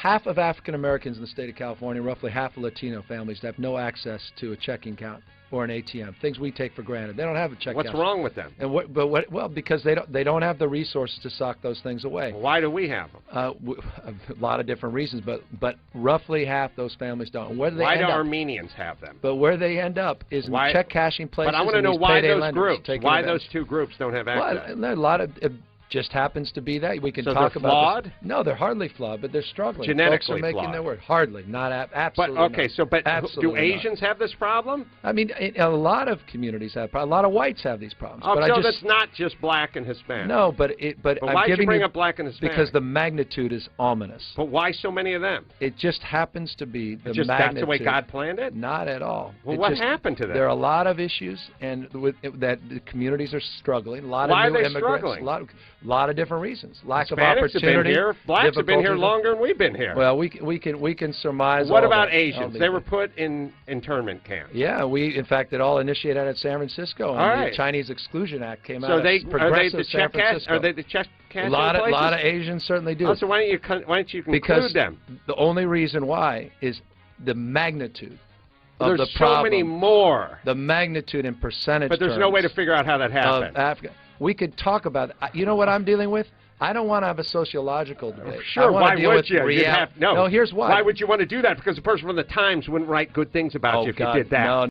half of African Americans in the state of California, roughly half of Latino families have no access to a checking account or an ATM, things we take for granted. They don't have a checking account. What's wrong with them? And well, because they don't have the resources to sock those things away. Well, why do we have them? A lot of different reasons, but roughly half those families don't. And where do they why end do up? Armenians have them? But where they end up is in check cashing places. But I want to know why those groups, why those two groups don't have access. Well, a lot of it just happens to be that. We can so talk they're about flawed? This. No, they're hardly flawed, but they're struggling. Genetically Folks are making flawed. their word. Hardly, not absolutely. But okay, not. do Asians have this problem? I mean, a lot of communities have. A lot of whites have these problems. Oh, but so that's not just black and Hispanic. No, but I'm why did you giving bring up black and Hispanic? Because the magnitude is ominous. But why so many of them? It just happens to be the magnitude. That's the way God planned it? Not at all. Well, what happened to them? There are a lot of issues, and that the communities are struggling. A lot why of new are they immigrants. Struggling? A lot of different reasons. Lack of Hispanics opportunity. Have been here. Blacks have been here longer than we've been here. Well, we can surmise. What all about that. Asians? They were put in internment camps. Yeah, in fact, it all initiated out of San Francisco. All right. The Chinese Exclusion Act came so out of progressive San Francisco. Are they the check cashing places? A lot of Asians certainly do. Oh, so why don't you because them? The only reason why is the magnitude. Of There's the problem, so many more. The magnitude in percentage. But there's no way to figure out how that happened. We could talk about it. You know what I'm dealing with? I don't want to have a sociological debate. Sure, why would you? No, here's why. Why would you want to do that? Because the person from the Times wouldn't write good things about you if you did that. No.